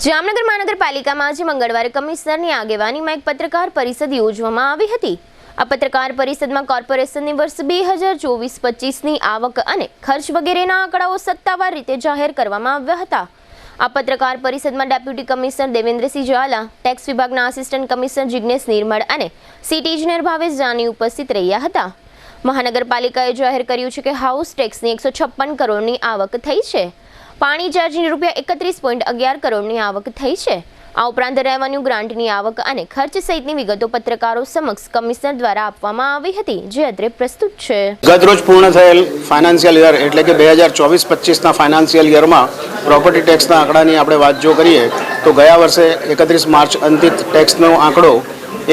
જામનગર મહાનગરપાલિકામાં આજે મંગળવારે કમિશનરની આગેવાનીમાં એક પત્રકાર પરિષદ યોજવામાં આવી હતી। આ પત્રકાર પરિષદમાં કોર્પોરેશનની વર્ષ 2024-25ની આવક અને ખર્ચ વગેરેના આંકડાઓ સત્તાવાર રીતે જાહેર કરવામાં આવ્યા હતા। આ પત્રકાર પરિષદમાં deputy commissioner Devendrasinh Zala, tax વિભાગના આસિસ્ટન્ટ કમિશનર જિગ્નેશ નિર્મળ અને સિટી ઇજનેર ભાવેશ જાની ઉપસ્થિત રહ્યા હતા। મહાનગરપાલિકાએ જાહેર કર્યું છે કે હાઉસ ટેક્સની 156 કરોડની આવક થઈ છે। પાણી ચાર્જની ₹31.11 કરોડની આવક થઈ છે। આ ઉપરાંત રેવન્યુ ગ્રાન્ટની આવક અને ખર્ચ સહિતની વિગતો પત્રકારો સમક્ષ કમિશનર દ્વારા આપવામાં આવી હતી, જે અત્રે પ્રસ્તુત છે। ગતરોજ પૂર્ણ થયેલ ફાઇનાન્શિયલ યર એટલે કે 2024-25ના ફાઇનાન્શિયલ યરમાં પ્રોપર્ટી ટેક્સના આંકડાની આપણે વાત જો કરીએ તો ગયા વર્ષે 31 માર્ચ અંતિત ટેક્સનો આંકડો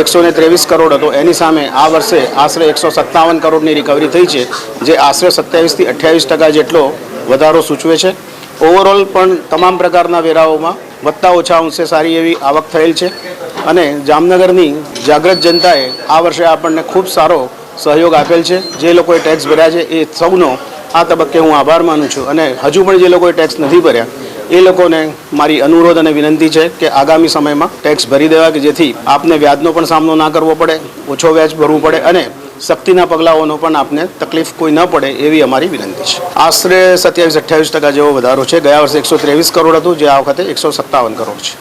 123 કરોડ હતો। એની સામે આ વર્ષે આશરે 157 કરોડની રિકવરી થઈ છે, જે આશરે 27 થી 28% જેટલો વધારો સૂચવે છે। ઓવરઓલ પણ તમામ પ્રકારના વેરાઓમાં વત્તા ઓછા અંશે સારી એવી આવક થયેલ છે અને જામનગરની જાગૃત જનતાએ આ વર્ષે આપણને ખૂબ સારો સહયોગ આપેલ છે। જે લોકોએ ટેક્સ ભર્યા છે એ સૌનો આ તબક્કે હું આભાર માનું છું અને હજુ પણ જે લોકોએ ટેક્સ નથી ભર્યા એ લોકોને મારી અનુરોધ અને વિનંતી છે કે આગામી સમયમાં ટેક્સ ભરી દેવા કે જેથી આપને વ્યાજનો પણ સામનો ના કરવો પડે, ઓછો વ્યાજ ભરવું પડે અને સખ્તીના પગલાઓનો પણ આપને તકલીફ કોઈ ન પડે એવી અમારી વિનંતી છે। આશરે 27-28% જેવો વધારો છે। ગયા વર્ષે 123 કરોડ હતું, જે આ વખતે 157 કરોડ છે।